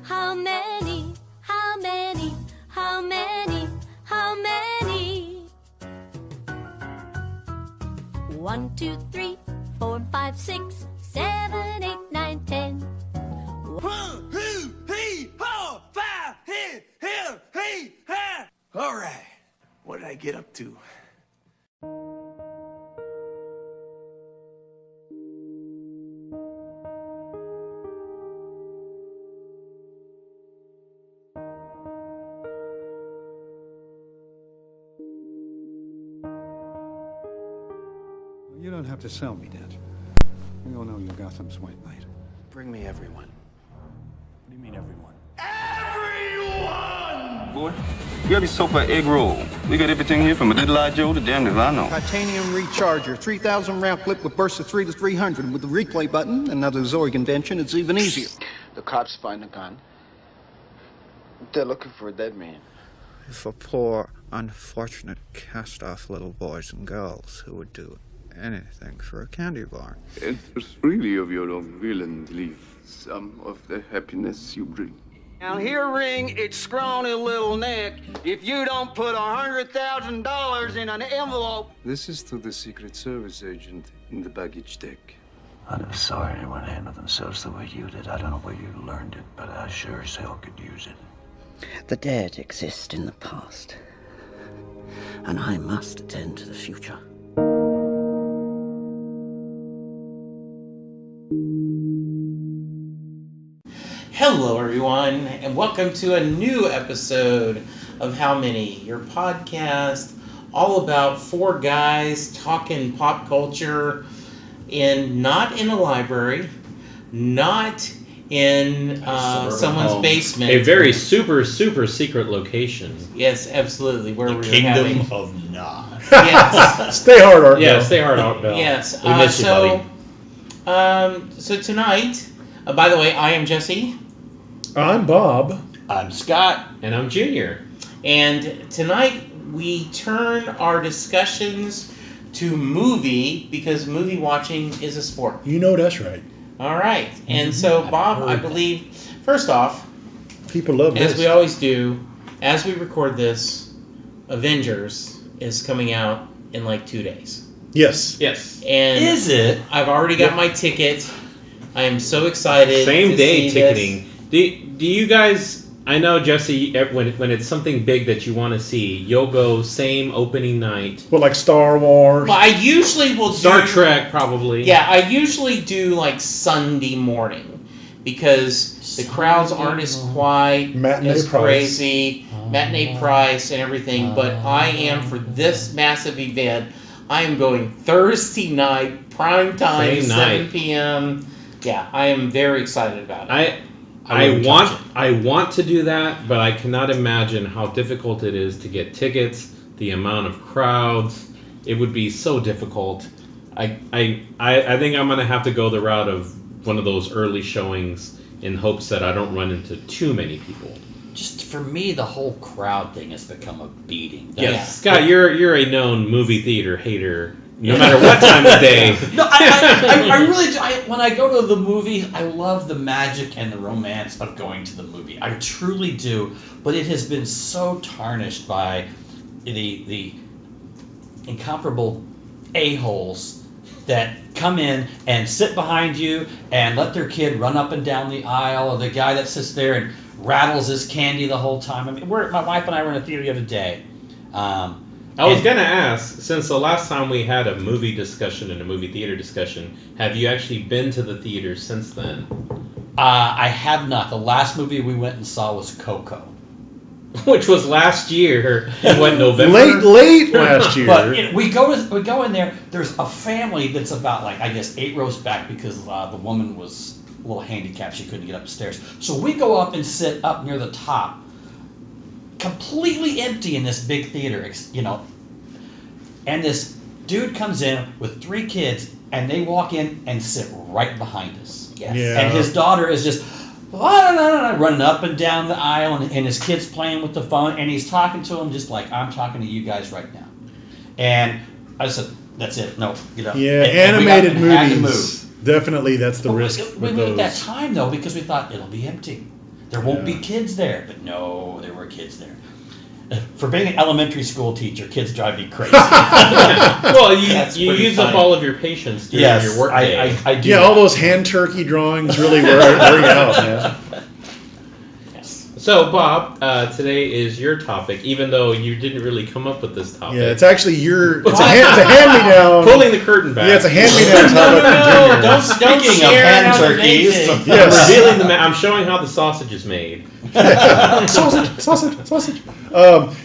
How many? How many? How many? How many? 1, 2, 3, 4, 5, 6, 7, 8, 9, 10. 1, 2, 3, 4, 5, 6, 7, 8, 9. All right. What did I get up to? You don't have to sell me that. We all know you're Gotham's White Knight. Bring me everyone. What do you mean, everyone? Everyone! Boy, you got me so for egg roll. We got everything here from a little eye Joe to damn if I know. Titanium recharger, 3,000 round clip with bursts of 3 to 300. With the replay button, another Zorg invention, it's even easier. The cops find a gun. They're looking for a dead man. For poor, unfortunate, cast-off little boys and girls who would do anything for a candy bar. It's really of your own will and leave some of the happiness you bring. Now here ring its scrawny little neck if you don't put $100,000 in an envelope. This is to the Secret Service agent in the baggage deck. I never saw anyone handle themselves the way you did. I don't know where you learned it, but I sure as hell could use it. The dead exist in the past, and I must attend to the future. Hello, everyone, and welcome to a new episode of How Many, your podcast all about four guys talking pop culture not in a library, not in someone's basement. A very super secret location. Yes, absolutely. Where the we're Kingdom having... of Nod. Yes. Stay hard, Art Bell. Yeah, stay hard, Art Bell. Yes. We miss you, buddy. So tonight, by the way, I am Jesse. I'm Bob. I'm Scott. And I'm Junior. And tonight we turn our discussions to movie because movie watching is a sport. You know that's right. All right. And so, Bob, I believe, first off, people love this. As we always do, as we record this, Avengers is coming out in like 2 days. Yes. And is it? I've already got my ticket. I am so excited. Same to day see ticketing. Do you guys? I know, Jesse. When it's something big that you want to see, you'll go same opening night. Well, like Star Wars. Well, I usually will do Star Trek, probably. Yeah, I usually do like Sunday morning because the crowds aren't as quiet, as crazy, matinee price and everything. But I am, for this massive event, I am going Thursday night, prime time, 7 p.m. Yeah, I am very excited about it. I want to do that, but I cannot imagine how difficult it is to get tickets, the amount of crowds. It would be so difficult. I think I'm going to have to go the route of one of those early showings in hopes that I don't run into too many people. Just for me, the whole crowd thing has become a beating. Yes, Scott, you're a known movie theater hater. No matter what time of day. No, I really do. When I go to the movies, I love the magic and the romance of going to the movie. I truly do. But it has been so tarnished by the incomparable a-holes that come in and sit behind you and let their kid run up and down the aisle, or the guy that sits there and rattles his candy the whole time. I mean, my wife and I were in a theater the other day. I was going to ask, since the last time we had a movie discussion and a movie theater discussion, have you actually been to the theater since then? I have not. The last movie we went and saw was Coco. Which was last year. What, November? Late last year. But we go in there. There's a family that's about, like, I guess 8 rows back because the woman was a little handicapped. She couldn't get up the stairs. So we go up and sit up near the top. Completely empty in this big theater, you know. And this dude comes in with 3 kids, and they walk in and sit right behind us. Yes. Yeah. And his daughter is just running up and down the aisle, and his kid's playing with the phone, and he's talking to him just like I'm talking to you guys right now. And I said, that's it. No, get up. Yeah, and animated movies. Definitely, that's the risk. We made that time, though, because we thought it'll be empty. There won't be kids there. But no, there were kids there. For being an elementary school teacher, kids drive me crazy. Well, you use up all of your patience during your work day. I do. Yeah, all those hand turkey drawings really wear out, man. So, Bob, today is your topic, even though you didn't really come up with this topic. Yeah, it's actually it's a hand-me-down. Pulling the curtain back. Yeah, it's a hand-me-down topic from Junior. Speaking of hand turkeys, Yes. Revealing I'm showing how the sausage is made. Sausage.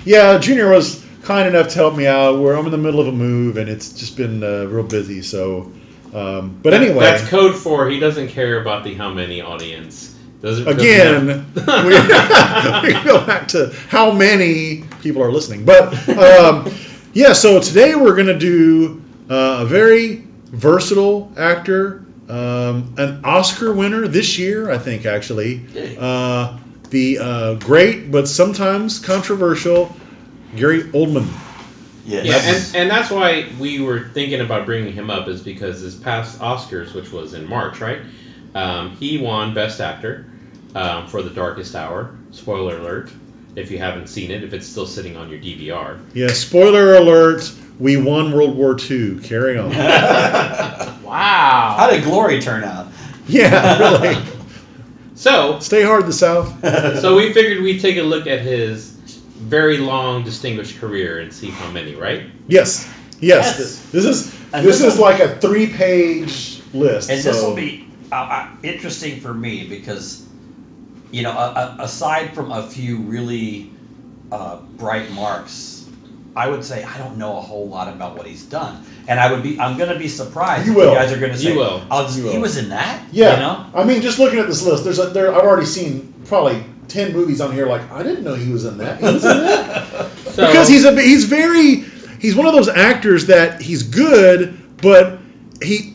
Yeah, Junior was kind enough to help me out. I'm in the middle of a move, and it's just been real busy. So, but anyway, that's code for he doesn't care about the how many audience. Again, we go back to how many people are listening. But yeah, so today we're going to do a very versatile actor, an Oscar winner this year, I think, actually. The great but sometimes controversial Gary Oldman. Yes. Yeah, and that's why we were thinking about bringing him up, is because his past Oscars, which was in March, right? He won Best Actor for The Darkest Hour. Spoiler alert, if you haven't seen it, if it's still sitting on your DVR. Yeah, spoiler alert, we won World War II. Carry on. Wow. How did Glory turn out? Yeah, really. So stay hard, the South. So we figured we'd take a look at his very long, distinguished career and see how many, right? Yes. This is like a 3-page list. And this will be interesting for me because, you know, aside from a few really bright marks, I would say I don't know a whole lot about what he's done, and I'm going to be surprised. You will. You guys are going to say, You will. He was in that. Yeah. You know? I mean, just looking at this list, I've already seen probably 10 movies on here. Like, I didn't know he was in that. He was in that. Because he's one of those actors that he's good, but he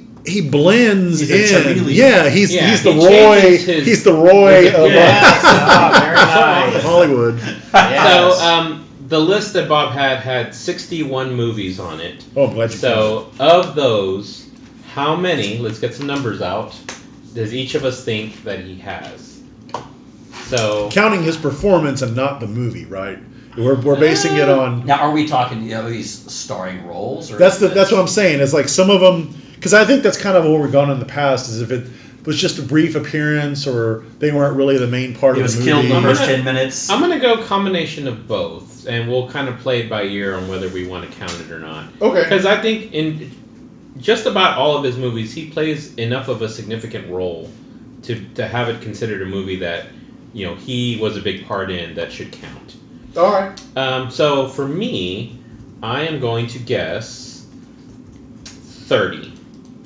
blends in. Yeah, he's the Roy. He's the Roy of very nice. Hollywood. Yes. So the list that Bob had 61 movies on it. Oh, I'm glad you So of those, how many? Let's get some numbers out. Does each of us think that he has? So counting his performance and not the movie, right? We're basing it on. Now, are we talking these starring roles? Or that's what I'm saying. It's like some of them, because I think that's kind of what we've gone in the past. Is if it was just a brief appearance or they weren't really the main part of the movie. He was killed in the first 10 minutes. I'm going to go combination of both, and we'll kind of play it by ear on whether we want to count it or not. Okay. Because I think in just about all of his movies, he plays enough of a significant role to have it considered a movie that, you know, he was a big part in that should count. All right. So for me, I am going to guess 30.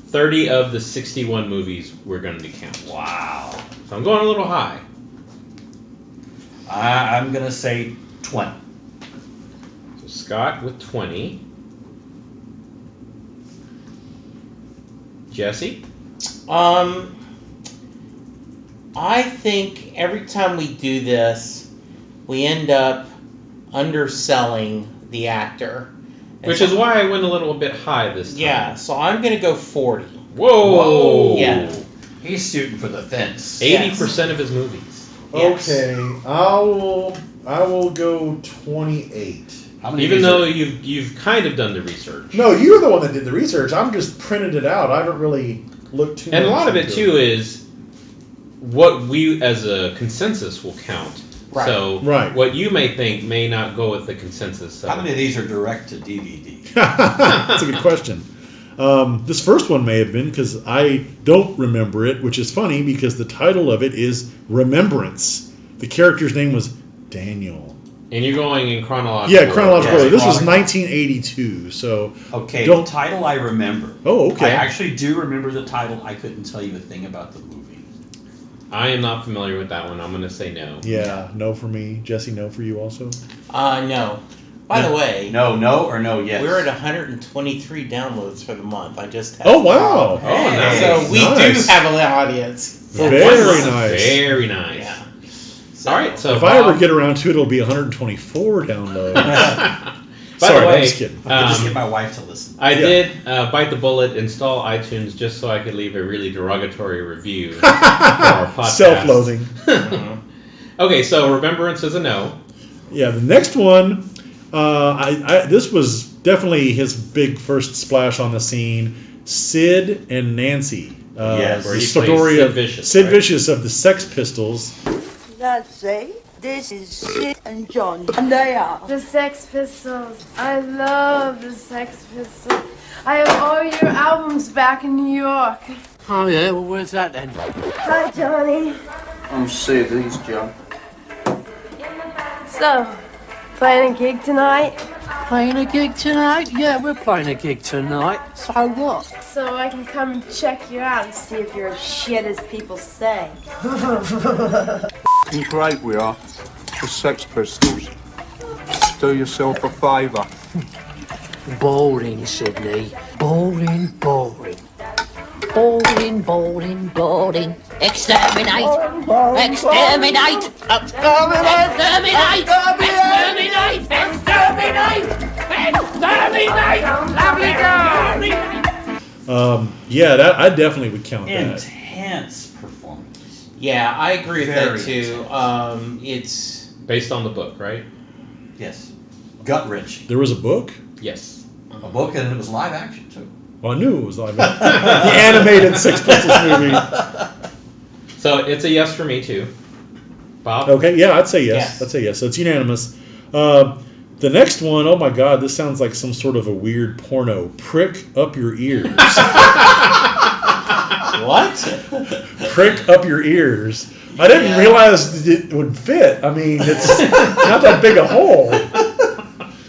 30 of the 61 movies we're going to count. Wow. So I'm going a little high. I'm going to say 20. So Scott with 20. Jesse? I think every time we do this, we end up underselling the actor. Which is why I went a little bit high this time. Yeah, so I'm going to go 40. Whoa! Yeah. He's shooting for the fence. 80% of his movies. Yes. Okay, I will go 28. Even though you've kind of done the research. No, you're the one that did the research. I'm just printed it out. I haven't really looked too much. And a lot of it too is what we as a consensus will count. Right. So right. What you may think may not go with the consensus. So. How many of these are direct to DVD? That's a good question. This first one may have been because I don't remember it, which is funny because the title of it is Remembrance. The character's name was Daniel. And you're going in chronological. Yeah, chronological order. This was 1982, so... Okay, the title I remember. Oh, okay. I actually do remember the title. I couldn't tell you a thing about the movie. I am not familiar with that one. I'm going to say no. Yeah, no for me. Jesse, no for you also? No. By the way... No or no, yes? We're at 123 downloads for the month. I just had... Oh, wow. Oh, nice. So we do have an audience. Very nice. Very nice. Yeah. All right, so if I ever get around to it, it'll be 124 downloads. By the way, I'm just kidding. I just get my wife to listen. I did bite the bullet, install iTunes just so I could leave a really derogatory review for our podcast. Self-loathing. Okay, so Remembrance is a no. Yeah, the next one, this was definitely his big first splash on the scene. Sid and Nancy. Yes, where the he story plays of Sid Vicious, Sid right? Vicious of the Sex Pistols. Let's see. This is Sid and John, and they are the Sex Pistols. I love the Sex Pistols. I have all your albums back in New York. Oh, yeah? Well, where's that then? Hi, Johnny. I'm sick of these, John. So, playing a gig tonight? Playing a gig tonight? Yeah, we're playing a gig tonight. So what? So I can come and check you out and see if you're as shit as people say. Great we are. The Sex Pistols. Do yourself a favour. Boring, Sydney. Boring, boring. Boring, boring, boring. Exterminate! Exterminate! Exterminate! Exterminate! Exterminate! Exterminate! Lovely girl! Yeah, that I definitely would count that. Intense performance. Yeah, I agree with Very that too. It's based on the book, right? Yes. Gut wrenching. There was a book? Yes. A book, and it was live action too. Well, I knew it was live action. The animated Sex Pistols movie. So it's a yes for me too. Bob? Okay, yeah, I'd say yes. Yes. I'd say yes. So it's unanimous. The next one, oh my God, this sounds like some sort of a weird porno. Prick up your ears. What? Prick up your ears. I didn't realize it would fit. I mean, it's not that big a hole.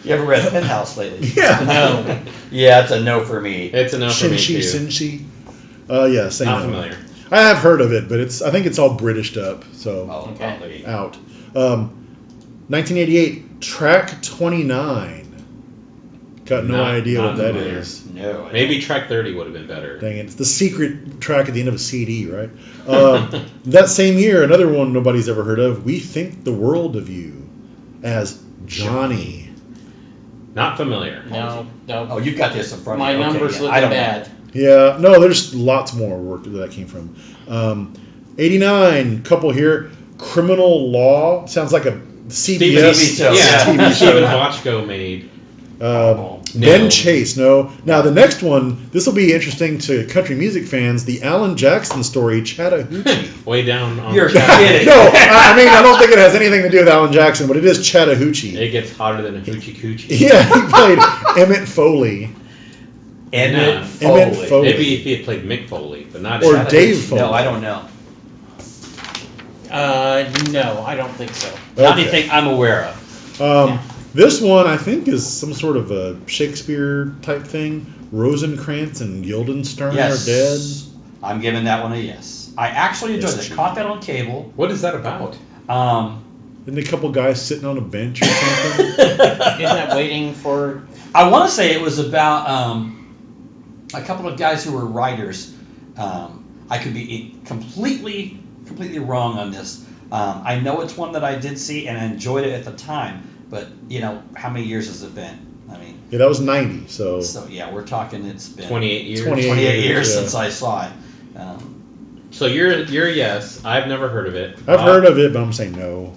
You ever read Penthouse lately? Yeah. No. Yeah, it's a no for me. It's a no for me Shinshi, too. Sinshi. Yeah, say Not no. familiar. I have heard of it, but I think it's all Britished up, so Okay. out. 1988, Track 29. Got no idea what that familiar. is. No. Maybe track 30 would have been better. Dang it. It's the secret track at the end of a CD, right? That same year, another one nobody's ever heard of, We Think the World of You, as Johnny. Not familiar. no. Oh, you got this in front of My you. Okay, numbers yeah. look I don't bad. Yeah, no, there's lots more work that came from. 89, couple here, Criminal Law. Sounds like a CBS Steven TV show. Bochco made. Ben Chase, no. Now the next one, this will be interesting to country music fans. The Alan Jackson story, Chattahoochee. Way down on You're the kidding. No, I mean I don't think it has anything to do with Alan Jackson, but it is Chattahoochee. It gets hotter than a hoochie coochie. Yeah, he played Emmett Foley. Emmett Emmett Foley. Maybe if he had played Mick Foley, but not Or Chattahoochee. Dave Foley. No, I don't know. No, I don't think so. Not anything I'm aware of. This one I think is some sort of a Shakespeare type thing. Rosencrantz and Guildenstern Yes. are dead. I'm giving that one a yes. I actually enjoyed Yes, it. Caught that on cable. What is that about? Isn't a couple guys sitting on a bench or something? Isn't that waiting for? I want to say it was about a couple of guys who were writers. I could be completely wrong on this. I know it's one that I did see and I enjoyed it at the time, but how many years has it been? I mean, Yeah, that was 90, so yeah, we're talking it's been 28 years. 28 years yeah. since I saw it. So you're yes. I've never heard of it. I've heard of it, but I'm saying no.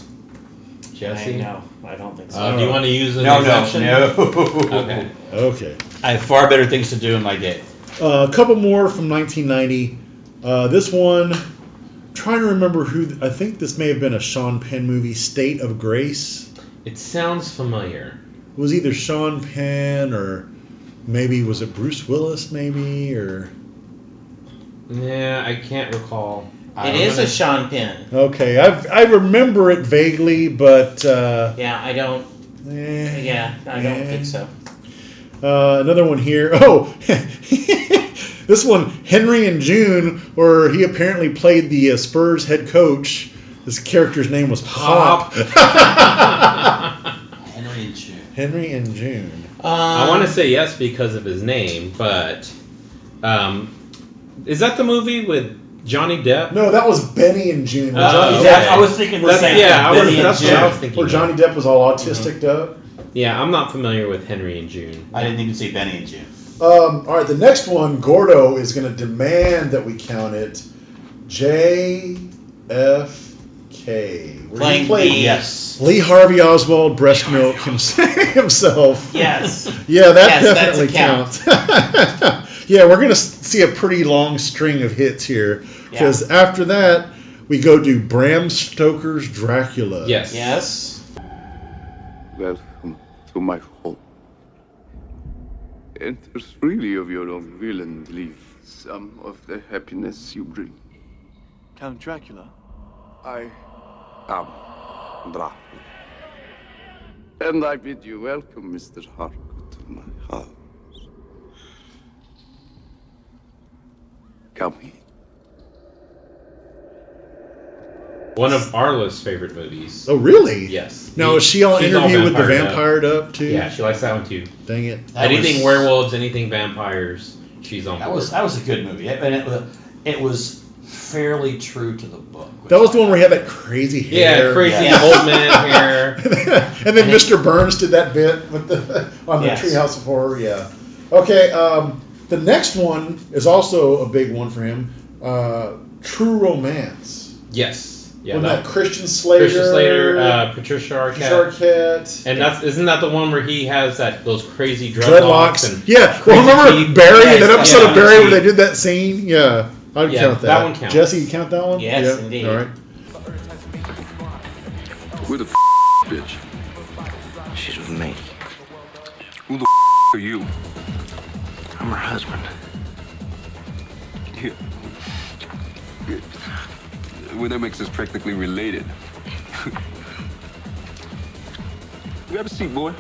Jesse? No, I don't think so. Do you want to use an No. exemption? Okay. Okay. I have far better things to do in my day. A couple more from 1990. This one, trying to remember who. I think this may have been a Sean Penn movie, State of Grace. It sounds familiar. It was either Sean Penn or maybe was it Bruce Willis, maybe or. Yeah, I can't recall. It is a Sean Penn. Okay, I remember it vaguely, but Yeah, I don't. Yeah, I don't think so. another one here. Oh, this one, Henry and June, where he apparently played the Spurs head coach. His character's name was Pop. Henry and June. Henry and June. I want to say yes because of his name, but is that the movie with Johnny Depp? No, that was Benny and June. Where Johnny Johnny Depp. I was thinking the same Yeah, thing. that's what I was thinking. Where Johnny Depp was all autistic up. Yeah, I'm not familiar with Henry and June. I didn't even see Benny and June. All right, the next one, Gordo is going to demand that we count it. JFK. Okay. Where Playing he played yes. Lee Harvey Oswald, breast milk himself. Yes. Yeah, that Yes, definitely that's counts. Yeah, we're going to see a pretty long string of hits here. Because after that, we go to Bram Stoker's Dracula. Yes. Yes. Welcome to my home. Enter freely of your own will and leave some of the happiness you bring. Count Dracula. I am Dracula. And I bid you welcome, Mr. Harcourt, to my house. Come in. One of Arla's favorite movies. Oh, really? Yes. Now, is she all She's interview with the vampired vampired up too? Yeah, she likes that one too. Dang it. Anything werewolves, anything vampires, she's on board. That was a good movie, and it was fairly true to the book. That was the one where he had that crazy hair. Yeah, crazy old man hair. And then Mr. Burns did that bit with on the Treehouse of Horror. Yeah. Okay. The next one is also a big one for him. True Romance. Yes. Yeah, Wasn't that Christian Slater? Patricia Arquette. And isn't that the one where he has those crazy dreadlocks? And yeah. Well, remember Barry? That episode of Barry where they did that scene? Yeah. I'd count that. That one counts. Jesse, you count that one? Yes, yeah. indeed. All right. Where the bitch? She's with me. Who the are you? I'm her husband. Yeah. Well, that makes us practically related. You have a seat, boy.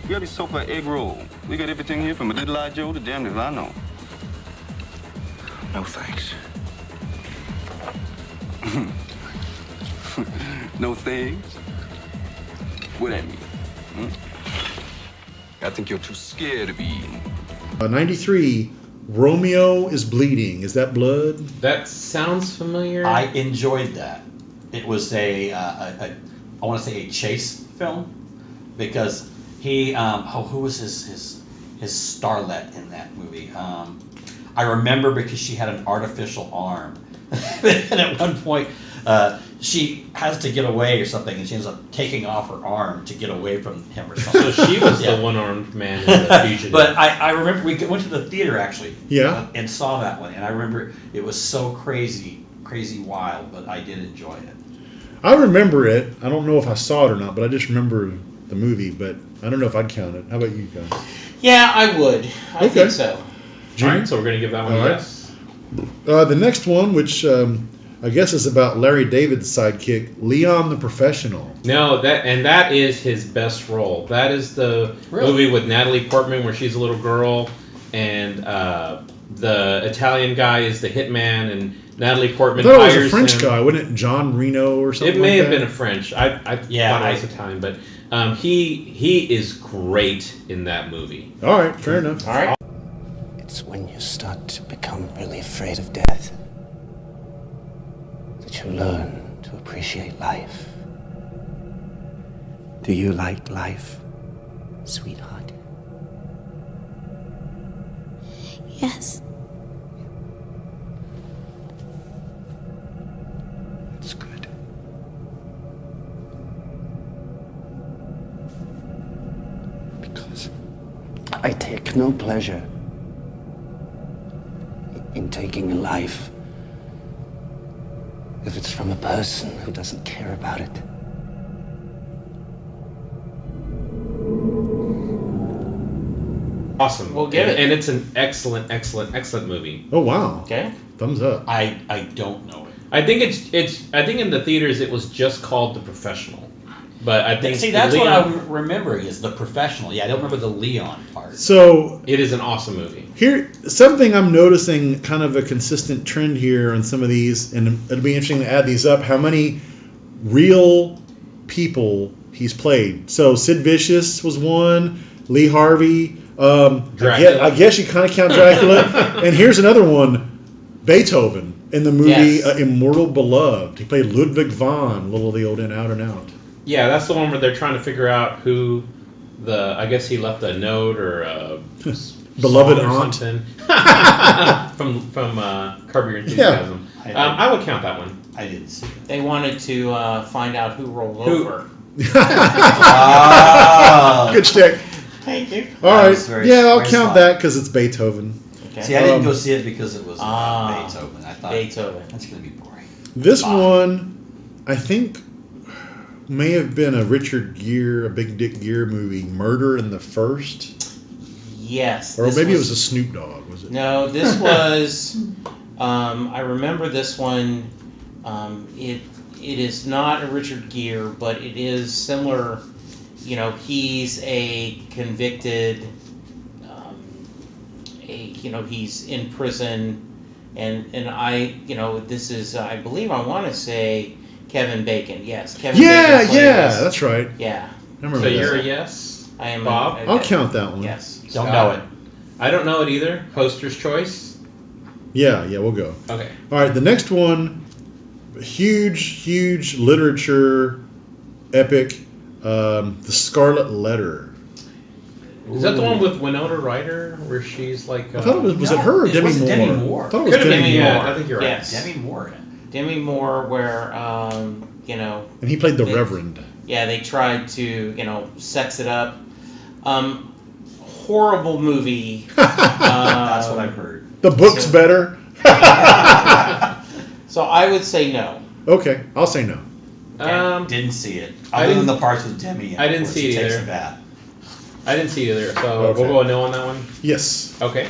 You have yourself an egg roll. We got everything here from a little eye Joe to damn near I know. No thanks. No thanks? What that mean? I think you're too scared to be eaten. 93. Romeo is Bleeding. Is that blood? That sounds familiar. I enjoyed that. It was I want to say a chase film, because he who was his starlet in that movie? I remember because she had an artificial arm, and at one point she has to get away or something, and she ends up taking off her arm to get away from him or something. So she was the one-armed man in the Fugitive. But I remember we went to the theater actually, and saw that one, and I remember it was so crazy wild, but I did enjoy it. I remember it. I don't know if I saw it or not, but I just remember the movie, but I don't know if I'd count it. How about you guys? Yeah, I would. I think so. All right, so we're going to give that one a yes. The next one, which I guess is about Larry David's sidekick, Leon the Professional. No, that is his best role. That is the movie with Natalie Portman where she's a little girl, and the Italian guy is the hitman, and Natalie Portman hires him. I thought it was a French guy, wasn't it? John Reno or something. It may like have that? been a French. I thought it was Italian, but he is great in that movie. All right, fair enough. All right. It's when you start to become really afraid of death that you learn to appreciate life. Do you like life, sweetheart? Yes. It's good. Because I take no pleasure in taking a life if it's from a person who doesn't care about it. Awesome. We'll give it. And it's an excellent movie. Oh wow. Okay. Thumbs up. I don't know it. I think I think in the theaters it was just called The Professional. But I think that's what I'm remembering is The Professional. Yeah, I don't remember the Leon part. So it is an awesome movie. Here, something I'm noticing, kind of a consistent trend here on some of these, and it'll be interesting to add these up. How many real people he's played? So Sid Vicious was one. Lee Harvey. I guess you kind of count Dracula. And here's another one, Beethoven in the movie Immortal Beloved. He played Ludwig van, little of the old Out and Out. Yeah, that's the one where they're trying to figure out who I guess he left a note or a beloved or aunt something from Curb Your Enthusiasm. Yeah. I would count that one. I didn't see it. They wanted to find out who rolled over. Good shtick. Thank you. All right. Yeah, I'll very count smart. that because it's Beethoven. Okay. See, I didn't go see it because it was Beethoven. I thought Beethoven. that's going to be boring. This one, I think, may have been a Richard Gere, a Big Dick Gere movie, Murder in the First. Yes. Or maybe it was a Snoop Dogg, was it? No, this was. I remember this one. It is not a Richard Gere, but it is similar. You know, he's a convicted. He's in prison, and this is I believe I want to say Kevin Bacon. Yes, Kevin. Bacon plays this. That's right. Yeah. I remember that. You're a yes. I am. Bob. I'll count that one. Yes. Don't know it. I don't know it either. Hoster's choice. Yeah, we'll go. Okay. All right, the next one, huge literature epic, The Scarlet Letter. Is that the one with Winona Ryder, where she's like? I thought it was it her or Demi Moore? Demi Moore. I thought it was Demi Moore. Yeah, I think you're right. Yes. Demi Moore. Demi Moore, where And he played the Reverend. Yeah, they tried to sex it up. Horrible movie. That's what I've heard. The book's better. So I would say no. Okay, I'll say no. Didn't see it. I Other than didn't- the parts with Demi. I didn't see it Takes either. a bath. I didn't see it either, so Okay. we'll go a no on that one. Yes. Okay.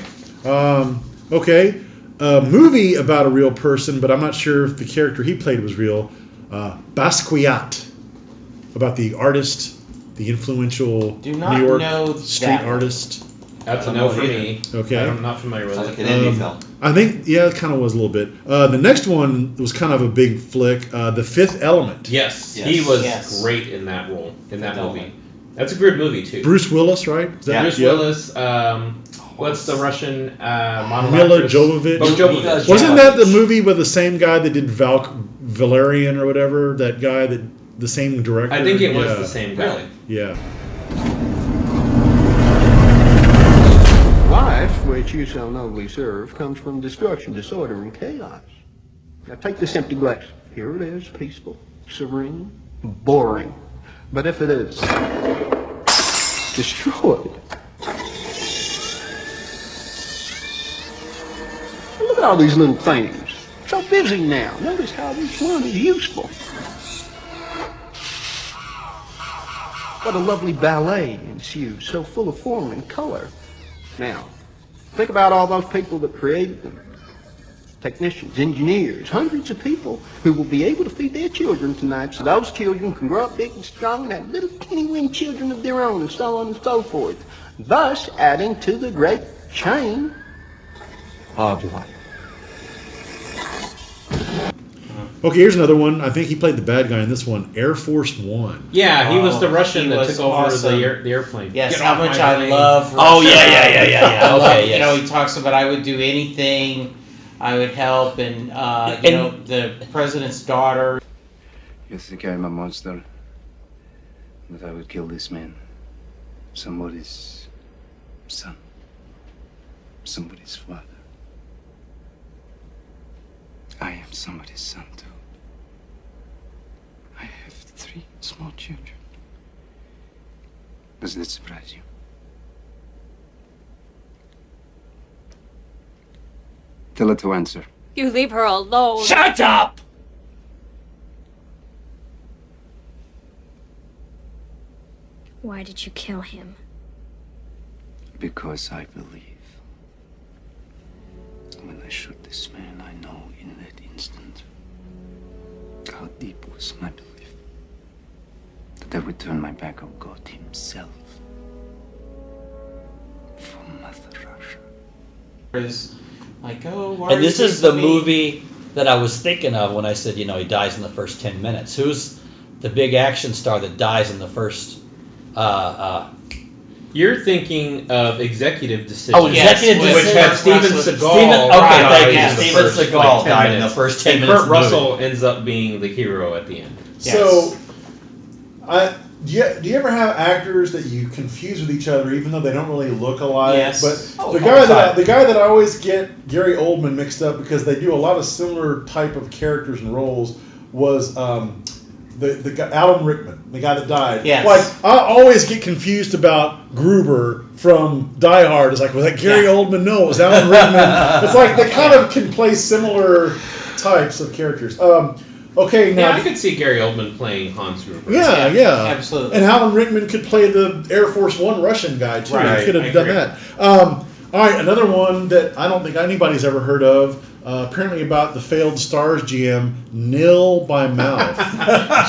Okay. A movie about a real person, but I'm not sure if the character he played was real. Basquiat, about the artist, the influential Do not New York know street that one. artist. That's a no for me. Okay. I'm not familiar with Sounds it. like an indie film. I think, yeah, it kind of was a little bit. The next one was kind of a big flick, The Fifth Element. Yes, Yes. he was Yes. great in that role, in that Fifth movie. Element. That's a good movie too. Bruce Willis, right? Is that- Bruce yeah. Willis. What's the Russian model? Mila actress? Jovovich. Jovovich. Wasn't that the movie with the same guy that did Valerian or whatever? That guy that the same director. I think it was the same guy. Really? Yeah. Life, which you so nobly serve, comes from destruction, disorder, and chaos. Now take this empty glass. Here it is, peaceful, serene, boring. But if it is destroyed, look at all these little things. So busy now. Notice how each one is useful. What a lovely ballet ensues, so full of form and color. Now, think about all those people that created them. Technicians, engineers, hundreds of people who will be able to feed their children tonight so those children can grow up big and strong and have little teeny-weeny children of their own and so on and so forth, thus adding to the great chain of life. Okay, here's another one. I think he played the bad guy in this one, Air Force One. Yeah, he was the Russian he that was took over awesome. the airplane. Yes, Get how off much my I plane. love. Oh, Russia. yeah. I love, Okay, yes. he talks about I would do anything, I would help, and the president's daughter. You think I'm a monster? That I would kill this man? Somebody's son. Somebody's father. I am somebody's son too. I have 3 small children. Does that surprise you? Tell her to answer. You leave her alone. Shut up! Why did you kill him? Because I believe. When I shoot this man, I know in that instant how deep was my belief that I would turn my back on God himself for Mother Russia. Is like, oh, why And are this you is the me? movie that I was thinking of when I said, he dies in the first 10 minutes. Who's the big action star that dies in the first... You're thinking of Executive Decision. Oh, Executive which Decision. had Steven Seagal. Okay, thank you. dies in the Steven first, Seagal 10 died in minutes. the first 10 and minutes Kurt of the movie. Russell ends up being the hero at the end. So, do Yeah, do you ever have actors that you confuse with each other, even though they don't really look alike? Yes. But the guy that I always get Gary Oldman mixed up because they do a lot of similar type of characters and roles was the guy, Alan Rickman, the guy that died. Yes. Like I always get confused about Gruber from Die Hard. It's like, was that Gary Oldman? No, it was Alan Rickman. It's like they kind of can play similar types of characters. Okay, now I could see Gary Oldman playing Hans Gruber. Yeah, absolutely. And Alan Rickman could play the Air Force One Russian guy too. Right, He could have I done agree. that. All right, another one that I don't think anybody's ever heard of. Apparently about the failed Stars GM, Nil by Mouth.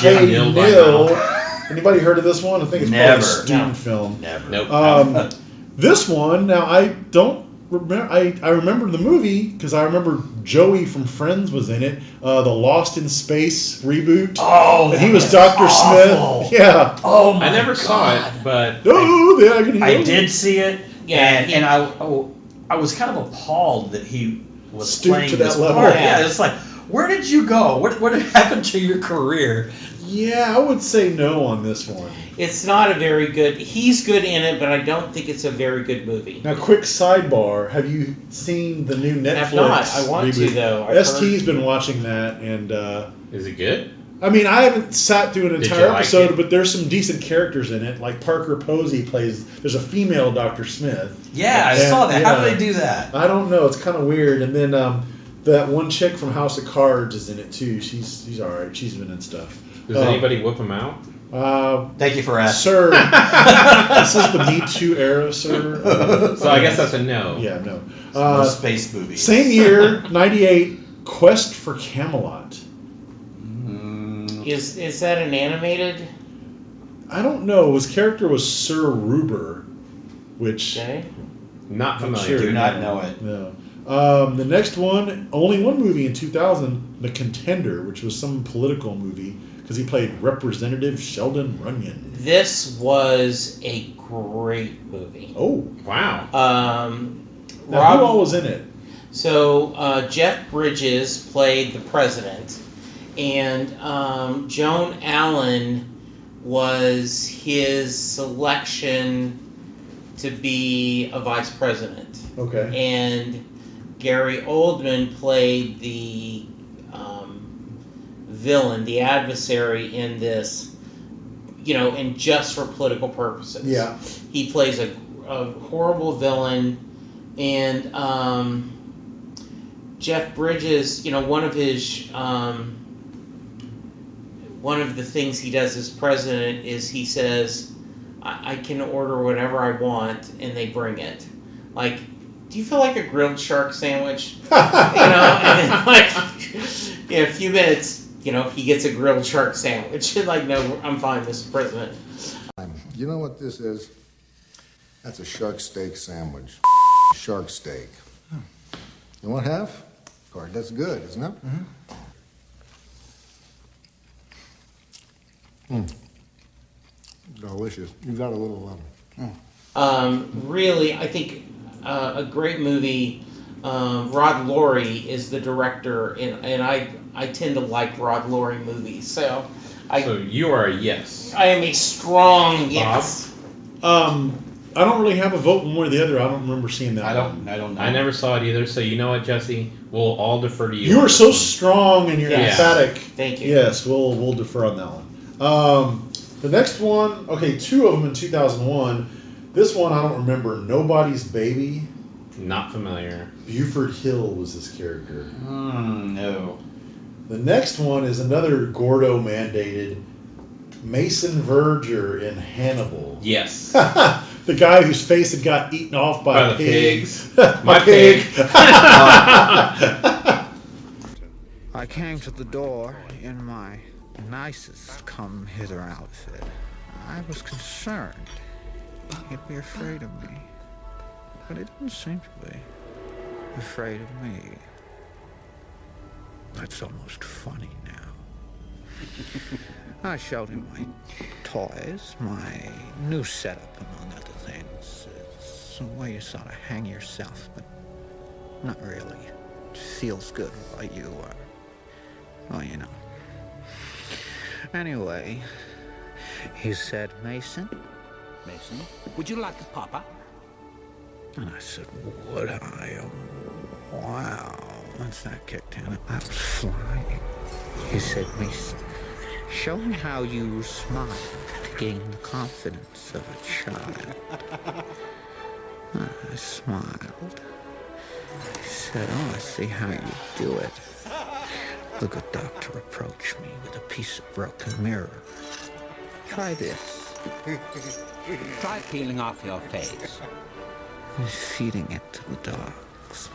Nil by Mouth. Anybody heard of this one? I think it's probably a student film. Never. Nope. This one, now I don't remember. I remember the movie because I remember Joey from Friends was in it. The Lost in Space reboot. Oh, and he was that Dr. was awful. Smith. Yeah. Oh my I never God. saw it, but Oh, the agony. I did see it. Yeah, and I was kind of appalled that he was Stooped playing to that this level. part. Yeah. Yeah, it's like, where did you go? What happened to your career? Yeah, I would say no on this one. It's not a very good. He's good in it, but I don't think it's a very good movie. Now, quick sidebar: have you seen the new Netflix? I've not. I want to reboot? though. I've ST's heard- been watching that, and is it good? I mean, I haven't sat through an Did entire you like episode, it? but there's some decent characters in it. Like Parker Posey plays. There's a female Dr. Smith. Yeah, I And, saw that. How yeah. do they do that? I don't know. It's kind of weird. And then that one chick from House of Cards is in it too. She's all right. She's been in stuff. Does anybody whip him out? Thank you for asking. Sir, this is the Me Too era, sir. So I guess that's a no. Yeah, no. No space movies. Same year, 98, Quest for Camelot. Is that an animated? I don't know. His character was Sir Ruber, which Okay. Not I'm familiar. sure Do not know it. No. The next one, only one movie in 2000, The Contender, which was some political movie because he played Representative Sheldon Runyon. This was a great movie. Oh, wow. Now, who all was in it? So Jeff Bridges played the president, and Joan Allen was his selection to be a vice president. Okay. And Gary Oldman played the villain, the adversary in this, and just for political purposes. Yeah. He plays a horrible villain, and Jeff Bridges, one of his one of the things he does as president is he says, I can order whatever I want, and they bring it. Like, do you feel like a grilled shark sandwich? And then, like, in a few minutes, he gets a grilled shark sandwich. Like, no, I'm fine, Mr. President. You know what this is? That's a shark steak sandwich. Shark steak. You want half? Card, that's good, isn't it? Delicious. You got a little Really, I think a great movie. Rod Laurie is the director, and I tend to like Rod Laurie movies. So you are a yes. I am a strong yes. I don't really have a vote one way or the other. I don't remember seeing that. I don't know. I never saw it either. So you know what, Jesse? We'll all defer to you. You are so strong and you're emphatic. Thank you. Yes, we'll defer on that one. The next one, okay, two of them in 2001. This one I don't remember. Nobody's Baby. Not familiar. Buford Hill was his character. No. The next one is another Gordo mandated Mason Verger in Hannibal. Yes. The guy whose face had got eaten off by the pigs. pigs. My pig. I came to the door in my nicest come hither outfit. I was concerned he'd be afraid of me, but he didn't seem to be afraid of me. That's almost funny now. I showed him my toys, my new setup, among other things. It's a way you sort of hang yourself, but not really. It feels good while you are, well, you know. Anyway, He said, Mason? Mason, would you like a papa? And I said, would I? Wow. Once that kicked in, I was flying. He said, Mason, show me how you smile to gain the confidence of a child. I smiled. He said, oh, I see how you do it. The good doctor approached me with a piece of broken mirror. Try this. Try peeling off your face. He's feeding it to the dogs.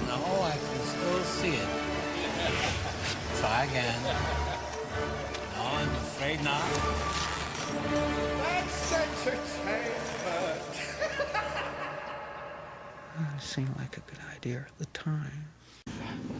No, I can still see it. Try again. No, I'm afraid not. That's entertainment. It seemed like a good idea at the time.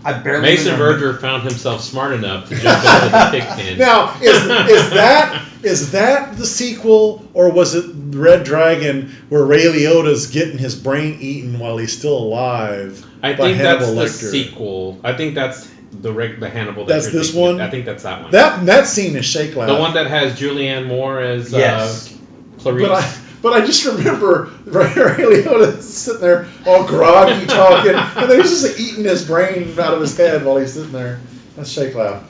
I barely Mason remember. Verger found himself smart enough to jump into the pig pen. Now, is that the sequel, or was it Red Dragon, where Ray Liotta's getting his brain eaten while he's still alive? I by think that's Hannibal the Lecter? sequel. I think that's the Hannibal. That's you're this thinking. one? I think that's that one. That scene is shake loud. The one that has Julianne Moore as Yes. Clarice. But I just remember Ray Liotta sitting there all groggy talking, and then he's just like, eating his brain out of his head while he's sitting there. That's shake loud.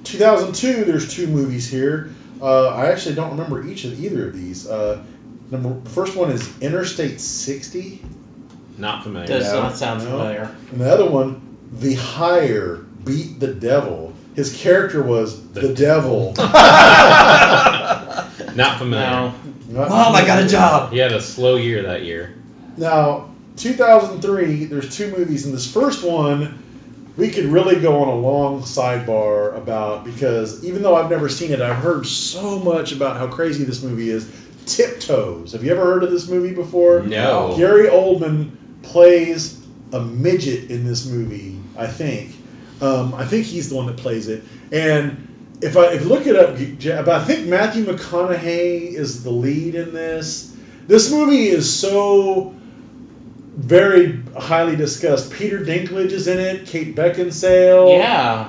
2002, there's two movies here. I actually don't remember either of these. First one is Interstate 60. Not familiar. Does not sound familiar. And the other one, The Hire, Beat the Devil. His character was the devil. Not familiar. Mom, I got a job. He had a slow year that year. Now, 2003, there's two movies, and this first one, we could really go on a long sidebar about, because even though I've never seen it, I've heard so much about how crazy this movie is. Tiptoes. Have you ever heard of this movie before? No. Gary Oldman plays a midget in this movie, I think. I think he's the one that plays it. And if you look it up, but I think Matthew McConaughey is the lead in this. This movie is so very highly discussed. Peter Dinklage is in it. Kate Beckinsale. Yeah.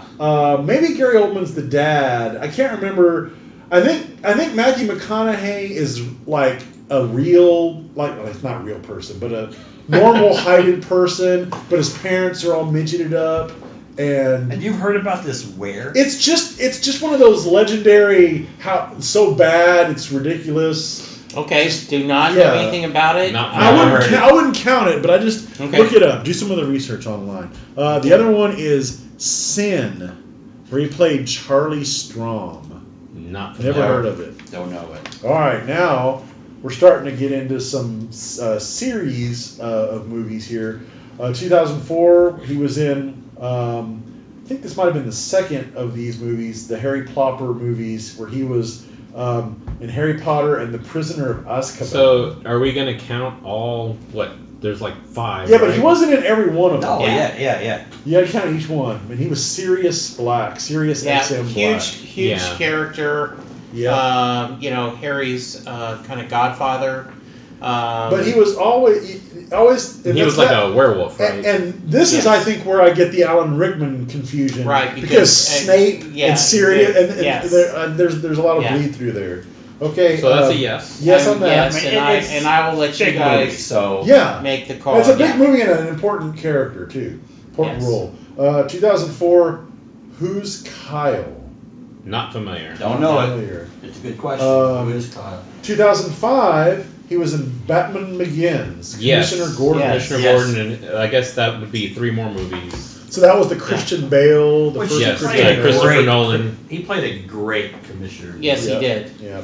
Maybe Gary Oldman's the dad. I can't remember. I think Matthew McConaughey is like a real, like not a real person, but a normal heighted person. But his parents are all midgeted up. And you've heard about this where? It's just one of those legendary, how so bad it's ridiculous. Okay, do not know anything about it. I wouldn't count it, but I just look it up. Do some of the research online. The other one is Sin, where he played Charlie Strong. Not Never heard of it. Don't know it. All right, now we're starting to get into some series of movies here. 2004, he was in. I think this might have been the second of these movies, the Harry Plopper movies, where he was in Harry Potter and the Prisoner of Azkaban. So, are we going to count all, there's like 5, Yeah, right? but he wasn't in every one of them. Oh, yeah. You got to count each one. I mean, he was Sirius Black, Sirius XM Black. Huge character. Yeah. Harry's kind of godfather. But he was always. He was like a werewolf, right? And this is, I think, where I get the Alan Rickman confusion, right? Because Snape and Sirius, and there's a lot of bleed through there. Okay, so that's a yes. Yes on that. Yes, and I will let you guys make the call. It's a big movie and an important character too, important role. 2004, Who's Kyle? Not familiar. Don't know it. It's a good question. Who is Kyle? 2005. He was in Batman Begins. Yes. Commissioner Gordon. Commissioner Gordon, and I guess that would be 3 more movies. So that was the Christian Bale, the first Christopher Nolan. He played a great commissioner. Yes, he did. Yeah.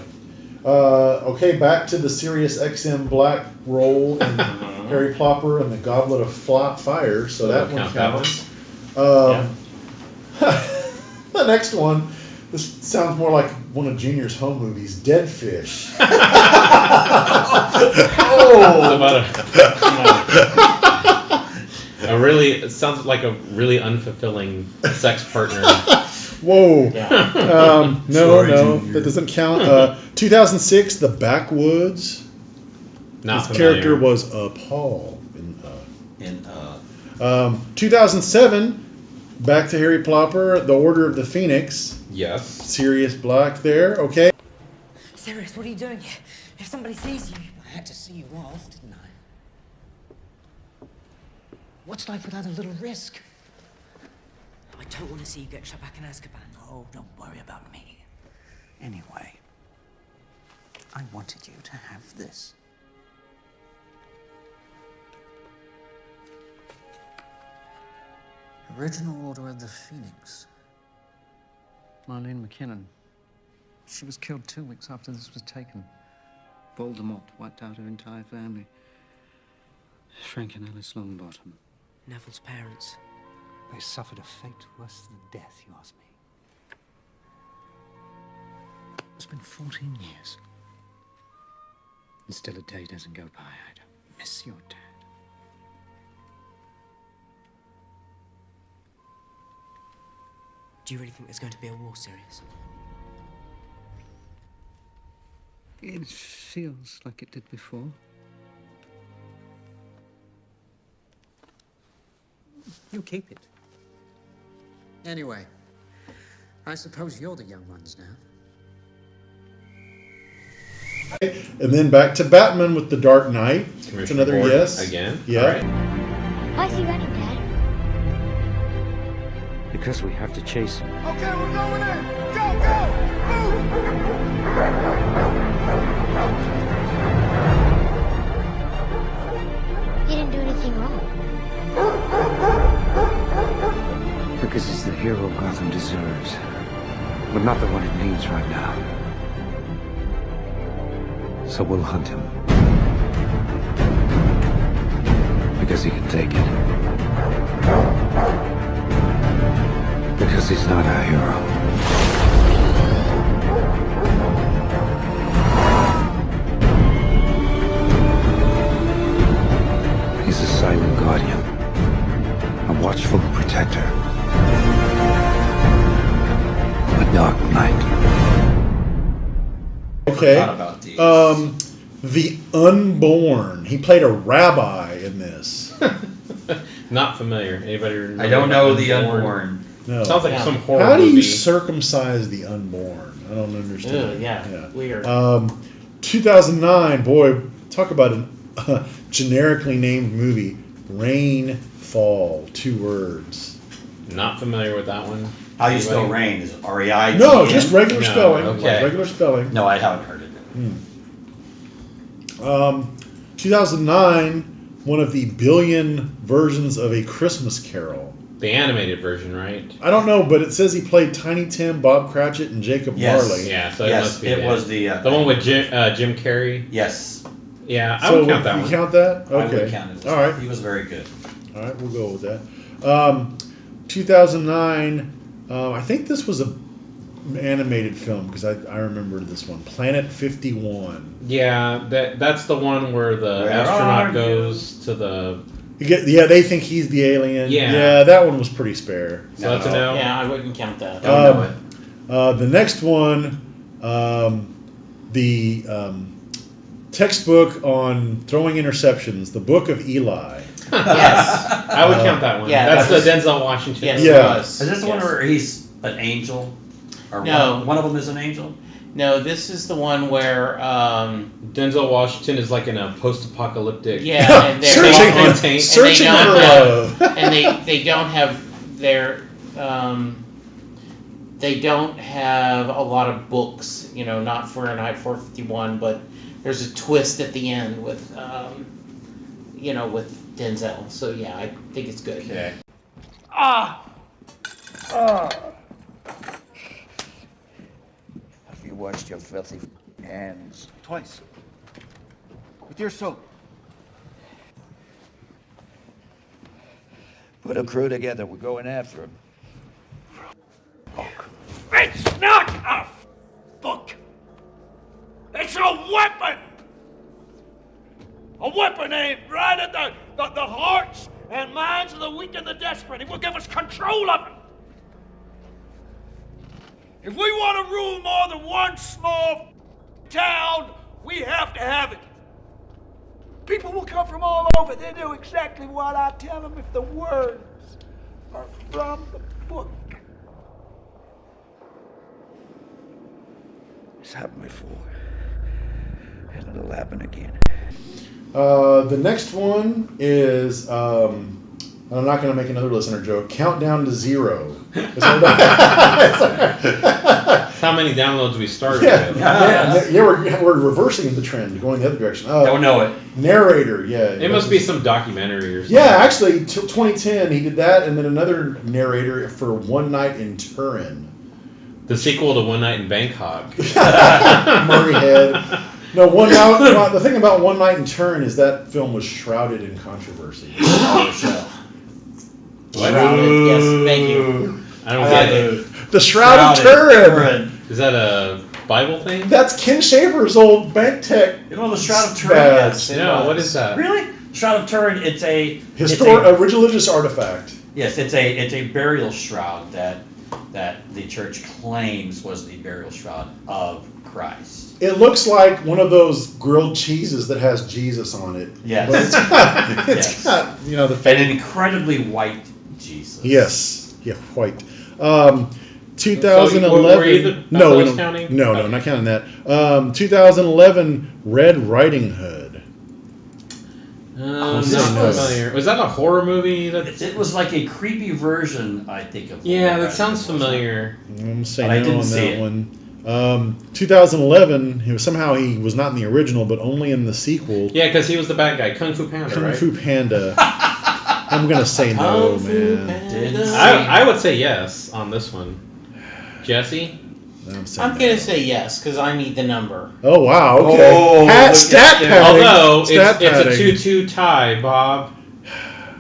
Okay, back to the Sirius XM Black role in Harry Plopper and the Goblet of Fire. So that one counts. The next one. This sounds more like one of Junior's home movies, Dead Fish. It sounds like a really unfulfilling sex partner. Whoa. Yeah. No, that doesn't count. 2006, The Backwoods. Not His familiar. character was Paul 2007, back to Harry Plopper, The Order of the Phoenix. Yes. Sirius Black there, okay. Sirius, what are you doing here? If somebody sees you... I had to see you off, didn't I? What's life without a little risk? I don't want to see you get shut back in Azkaban. Oh, don't worry about me. Anyway, I wanted you to have this. Original Order of the Phoenix. Marlene McKinnon. She was killed 2 weeks after this was taken. Voldemort wiped out her entire family. Frank and Alice Longbottom. Neville's parents. They suffered a fate worse than death, you ask me. It's been 14 years. And still a day doesn't go by. I miss your dad. Do you really think there's going to be a war, Sirius? It feels like it did before. You keep it. Anyway, I suppose you're the young ones now. And then back to Batman with The Dark Knight. It's another Gordon yes. again. Yeah. All right. Why is he running, Dad? Because we have to chase him. Okay, we're going in. Go, go, He didn't do anything wrong. Because he's the hero Gotham deserves. But not the one it needs right now. So we'll hunt him. Because he can take it. Because he's not our hero. He's a silent guardian. A watchful protector. A dark knight. Okay. The Unborn. He played a rabbi in this. Not familiar. Anybody remember? I don't know The Unborn. No. Sounds like some horror How do you movie. circumcise the unborn? I don't understand. Ugh, yeah, weird. 2009, boy, talk about a generically named movie. Rainfall, 2 words. Not familiar with that one. How you spell rain? Is it R-E-I-G-N? No, just regular No, spelling. okay. Regular spelling. No, I haven't heard it. 2009, one of the billion versions of A Christmas Carol. The animated version, right? I don't know, but it says he played Tiny Tim, Bob Cratchit, and Jacob Marley. Yeah, so Yes, it must be it that. was the one with Jim Carrey. Yes. Yeah, I So would count that you one. count that? I Okay. would count it. All right. He was very good. All right, we'll go with that. 2009, I think this was a animated film because I remember this one. Planet 51. Yeah, that's the one where the Where astronaut are goes to the. They think he's the alien. Yeah. That one was pretty spare. So that's a no. Yeah, I wouldn't count that. The next one, the textbook on throwing interceptions, the Book of Eli. Yes. I would count that one. Yeah, that's that the was- Denzel Washington. Yes, Yeah. it was. Is this the one Yes. where he's an angel? Or No. one of them is an angel? No, this is the one where Denzel Washington is like in a post-apocalyptic. yeah, and they're Searching and for- they searching don't for have, love. and they don't have their they don't have a lot of books, not Fahrenheit 451, but there's a twist at the end with with Denzel. So yeah, I think it's good. Okay. Have you washed your filthy hands? Twice. With your soap. Put a crew together. We're going after him. It's not a book. It's a weapon. A weapon aimed right at the hearts and minds of the weak and the desperate. It will give us control of them. If we want to rule more than one small town, we have to have it. People will come from all over. They do exactly what I tell them if the words are from the book. It's happened before. And it'll happen again. The next one is, I'm not going to make another listener joke, Countdown to Zero. That's how many downloads we started with. Yeah, we're reversing the trend, going the other direction. Don't know it. Narrator, yeah. It must be some documentary or something. Yeah, actually, 2010 he did that, and then another narrator for One Night in Turin. The sequel to One Night in Bangkok. Murray Head. No, the thing about One Night in Turin is that film was shrouded in controversy. Shrouded, yes, thank you. I don't get it. The Shroud of Turin. Is that a Bible thing? That's Ken Shaver's old bank tech. You know the Shroud of Turin? Yes. No, what is that? Really? Shroud of Turin, it's a religious artifact. Yes, it's a burial shroud that the church claims was the burial shroud of Christ. It looks like one of those grilled cheeses that has Jesus on it. Yes. But it's got, an incredibly white Jesus. Yes. Yeah, white. 2011. No, not counting that. 2011 Red Riding Hood. Was that a horror movie? It was like a creepy version, I think, of. Yeah, that sounds familiar. I'm saying no on that one. 2011. He was not in the original, but only in the sequel. Yeah, because he was the bad guy, Kung Fu Panda. Kung Fu Panda. I'm gonna say no, man. I would say yes on this one. Jesse? I'm gonna say yes because I need the number. Oh wow! Okay. Stat padding. Although it's a 2-2 tie, Bob.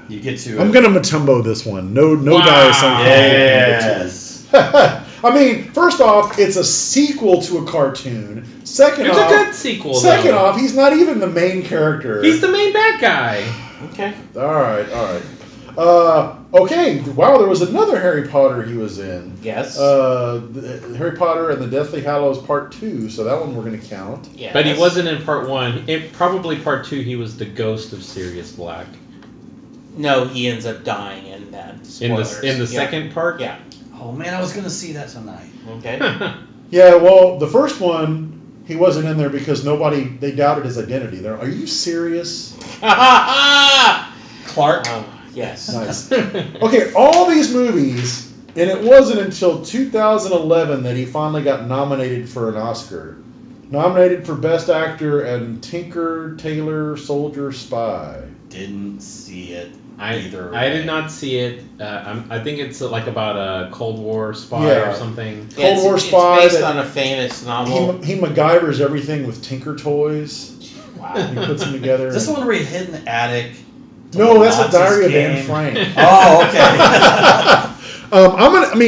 You get to. I'm gonna Matumbo this one. No dice on Yes. I mean, first off, it's a sequel to a cartoon. Second It's off, a good sequel. Second though. off, he's not even the main character. He's the main bad guy. Okay. All right. Okay. Wow, there was another Harry Potter he was in. Yes. Harry Potter and the Deathly Hallows Part 2. So that one we're going to count. Yes. But he wasn't in Part 1. Probably Part 2. He was the ghost of Sirius Black. No, he ends up dying in that. Spoilers. In the second part. Yeah. Oh man, I was gonna see that tonight. Okay. Yeah. Well, the first one he wasn't in there because they doubted his identity. Are you serious? Clark. Yes. Nice. Okay, all these movies, and it wasn't until 2011 that he finally got nominated for an Oscar. Nominated for Best Actor and Tinker, Tailor, Soldier, Spy. Didn't see it either. I did not see it. I think it's like about a Cold War spy or something. Cold War spy. It's based on a famous novel. He MacGyvers everything with Tinker toys. Wow. He puts them together. Is this the one where he hid in the attic? No, that's a Diary of Anne Frank. Oh, okay.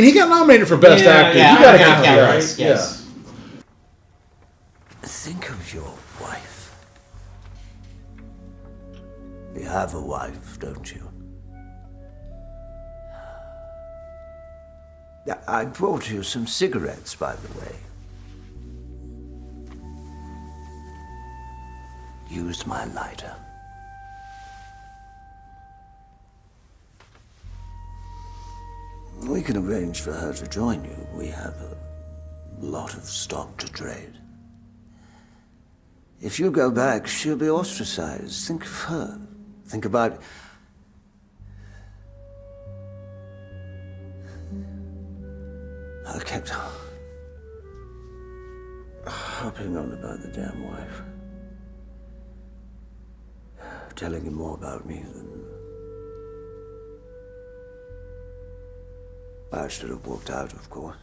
He got nominated for Best Actor. Yeah, you got to count count, right? Yes. Yeah. Think of your wife. You have a wife, don't you? I brought you some cigarettes, by the way. Use my lighter. We can arrange for her to join you. We have a lot of stock to trade. If you go back, she'll be ostracized. Think of her. Think about... I kept harping on about the damn wife. Telling him more about me than... I should have walked out, of course.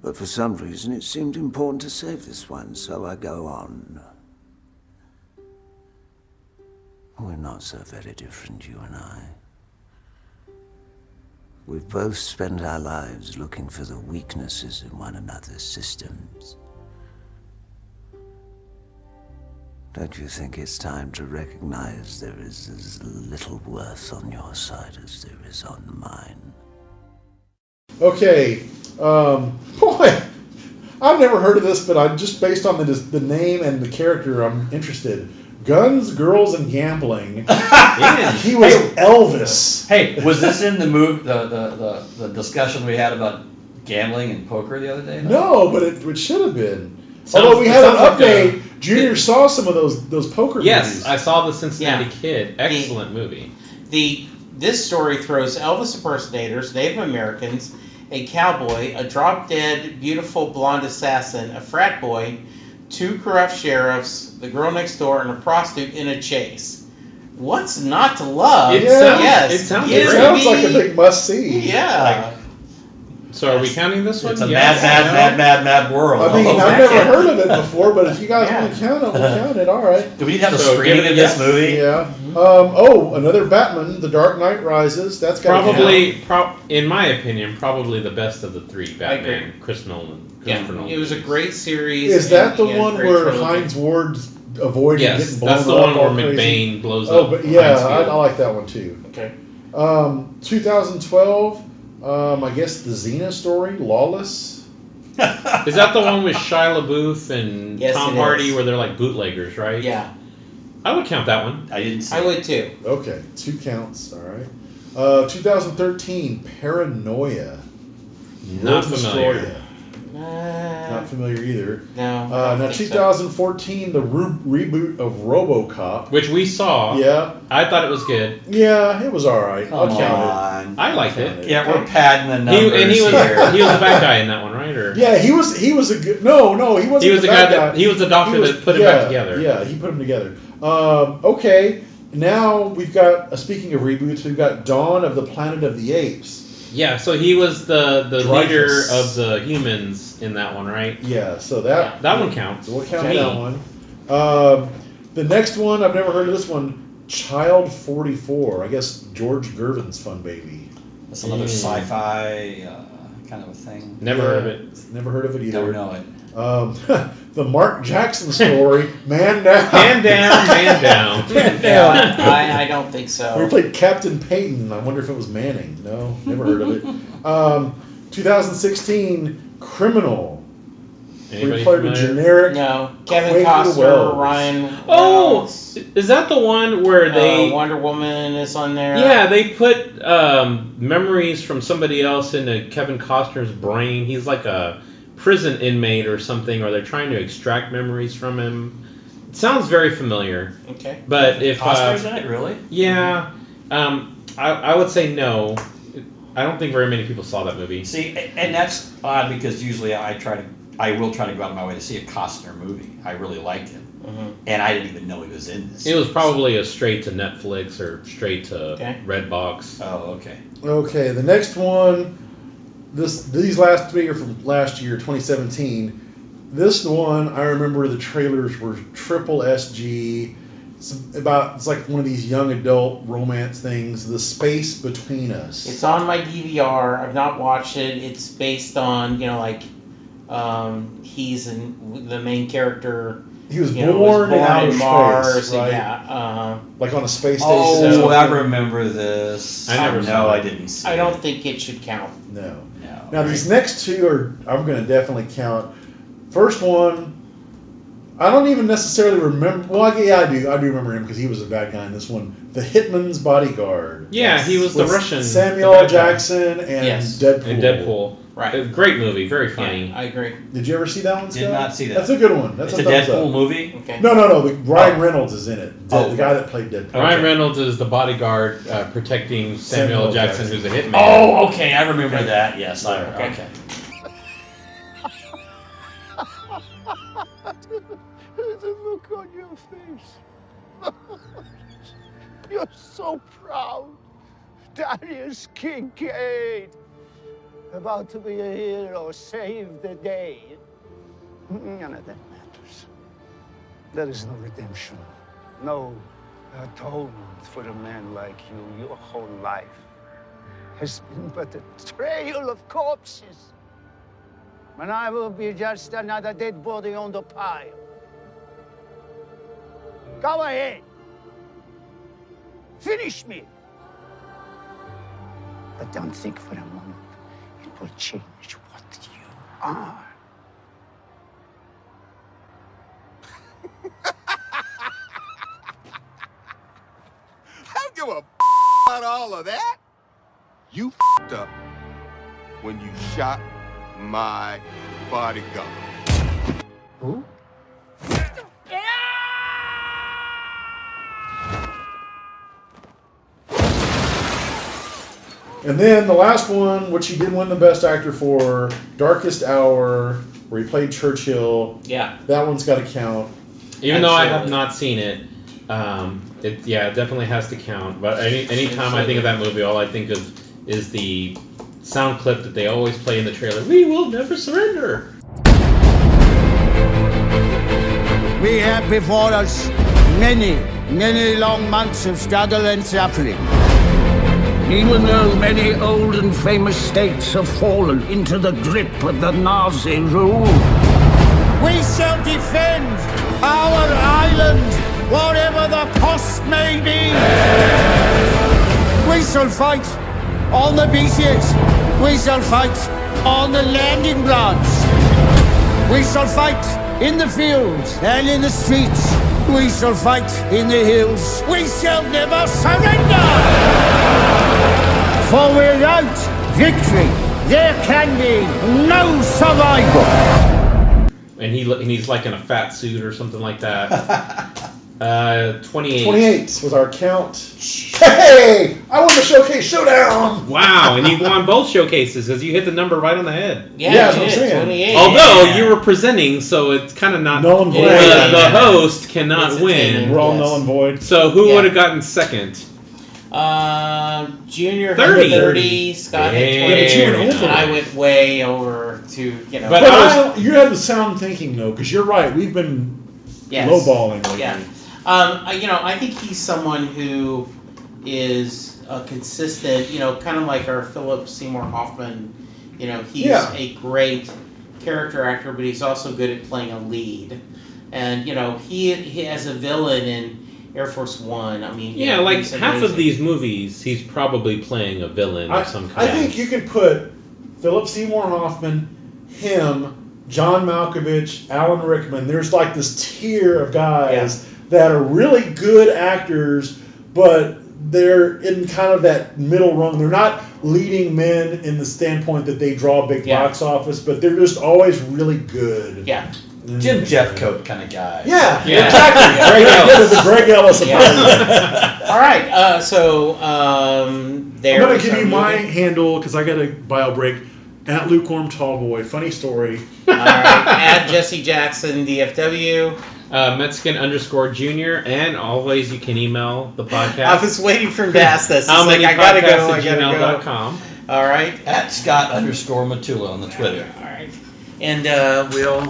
But for some reason, it seemed important to save this one, so I go on. We're not so very different, you and I. We've both spent our lives looking for the weaknesses in one another's systems. Don't you think it's time to recognize there is as little worth on your side as there is on mine? Okay. Boy, I've never heard of this, but I'm just based on the name and the character, I'm interested. Guns, Girls, and Gambling. He was Elvis. Hey, was this in the move the discussion we had about gambling and poker the other day? No, but it should have been. Although we had an update. Junior saw some of those poker movies. Yes, I saw the Cincinnati Kid. Excellent movie. This story throws Elvis impersonators, Native Americans, a cowboy, a drop-dead, beautiful blonde assassin, a frat boy, 2 corrupt sheriffs, the girl next door, and a prostitute in a chase. What's not to love? It sounds It sounds like a big must-see. Yeah. So are we counting this one? It's a mad world. I mean, I've never heard of it before, but if you guys want to count it, we'll count it. All right. Do we need to have a screening of this movie? Yeah. Another Batman, The Dark Knight Rises. That's got in my opinion, probably the best of the 3 Batman. Chris Nolan. It was a great series. Is that the one where Hines Ward's avoiding getting blown up? That's the one where crazy? McBain blows up. Oh, but yeah, I like that one too. Okay. 2012. I guess the Xena story, Lawless. Is that the one with Shia LaBeouf and Yes, Tom it Hardy is. where they're like bootleggers, right? Yeah. I would count that one. I didn't see I would too. Okay, 2 counts. All right. 2013, Paranoia. Not familiar. Not familiar either. No. Now 2014, the reboot of RoboCop, which we saw. Yeah. I thought it was good. Yeah, it was all right. I'll Come count on. I liked it. Yeah, we're padding the numbers and he was here. he was the bad guy in that one, right? Or it. Yeah, he was a good. No, he wasn't. he was the bad guy. He was the doctor that put it back together. Yeah, he put them together. Okay, now we've got. Speaking of reboots, we've got Dawn of the Planet of the Apes. Yeah, so he was the Dreyfus. leader of the humans in that one, right? Yeah, so that one counts. We'll count to me. that one. The next one, I've never heard of this one. Child 44. I guess George Gervin's fun baby. That's another sci-fi kind of a thing. Never heard of it. Never heard of it either. Never know it. The Mark Jackson story, Man Down. Man Down, Man Down. I don't think so. We played Captain Peyton. I wonder if it was Manning. No, never heard of it. 2016, Criminal. Anybody we played a familiar? generic. No. Kevin Quaker Costner, Wells. Ryan. Oh, Reynolds. is that the one where they? Wonder Woman is on there. Yeah, they put memories from somebody else into Kevin Costner's brain. He's like a prison inmate or something, or they're trying to extract memories from him. It sounds very familiar. Okay. But if Costner's in it, really? Yeah, I would say no. I don't think very many people saw that movie. See, and that's odd because usually I will try to go out of my way to see a Costner movie. I really liked him, and I didn't even know he was in this. It was probably a straight to Netflix or straight to Redbox. Oh, okay. Okay, the next one. These last 3 are from last year, 2017. This one, I remember the trailers were triple SG. It's like one of these young adult romance things. The Space Between Us. It's on my DVR. I've not watched it. It's based on, he's the main character. He was born in outer Mars. space, right? Yeah. Like on a space station. Oh, I remember this. I never saw I it. didn't see I it. don't think it should count. No. No. Now these next 2 I'm going to definitely count. First one, I don't even necessarily remember. Well, yeah, I do. I do remember him because he was a bad guy in this one. The Hitman's Bodyguard. Yeah, he was the With Russian. Samuel L. Jackson and Deadpool. And Deadpool. Right. A great movie, very funny. Yeah, I agree. Did you ever see that one, Scott? Did not see that. That's a good one. That's It's a thumbs Deadpool up. movie? Okay. No. Ryan Reynolds is in it. The guy that played Deadpool. Ryan Reynolds is the bodyguard protecting Samuel L. Jackson, who's a hitman. Oh, okay. I remember that. Yes. Okay. The look on your face. You're so proud. Darius Kincaid. About to be a hero, save the day. None of that matters. There is no redemption. No atonement for a man like you. Your whole life has been but a trail of corpses. And I will be just another dead body on the pile. Go ahead. Finish me. But don't think for a moment it will change what you are. don't give a about all of that. You up when you shot my bodyguard. Who? And then the last one, which he did win the Best Actor for, Darkest Hour, where he played Churchill. Yeah. That one's got to count. Even though I have not seen it, it definitely has to count. But anytime I think of that movie, all I think of is the sound clip that they always play in the trailer. We will never surrender. We have before us many, many long months of struggle and suffering. Even though many old and famous states have fallen into the grip of the Nazi rule, we shall defend our island, whatever the cost may be. We shall fight on the beaches. We shall fight on the landing grounds. We shall fight in the fields and in the streets. We shall fight in the hills. We shall never surrender! For without victory, there can be no survival. And he's like in a fat suit or something like that. 28. 28 was our count. Hey! I won the Showcase Showdown! Wow, and you won both showcases because you hit the number right on the head. Yeah, that's what I'm saying. 28. Although you were presenting, so it's kind of not null and void. The host cannot win. We're all null and void. So who would have gotten second? Junior 30. had 30, Scott had 20, and I went way over to, you know. But you had the sound thinking, though, because you're right. We've been lowballing lately. Yeah. I think he's someone who is consistent, kind of like our Philip Seymour Hoffman. He's a great character actor, but he's also good at playing a lead. And, he has a villain in Air Force One. I mean, like half of these movies, he's probably playing a villain of some kind. I think you can put Philip Seymour Hoffman, him, John Malkovich, Alan Rickman. There's like this tier of guys that are really good actors, but they're in kind of that middle rung. They're not leading men in the standpoint that they draw a big box office, but they're just always really good. Yeah. Jim Jeffcoat kind of guy. Yeah. Exactly. Greg Ellis. The Greg Ellis of All right. So there. I'm going to give you my handle because I got a bio break. At Lukewarm Tallboy. Funny story. All right. At Jesse Jackson DFW. Mexican_Junior, and always you can email the podcast. I was waiting for him to ask this. How many I gotta go. gmail.com. All right. At Scott_Matula on the Twitter. All right. And we'll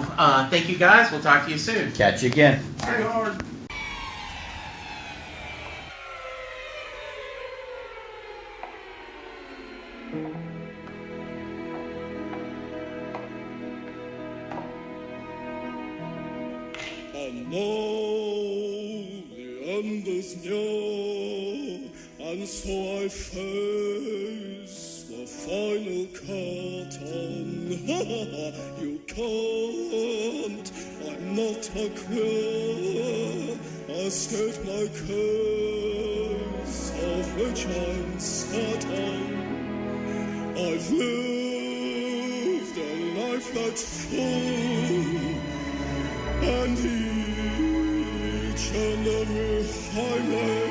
thank you guys. We'll talk to you soon. Catch you again. Very hard. And now the end is near, and so I face the final curtain. You can't, I'm not a queer. I state my case, of which I'm certain. I've lived a life that's full, and each and every highway,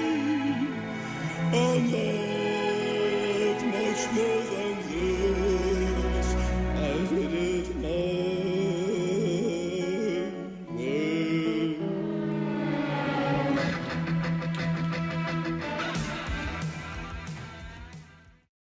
and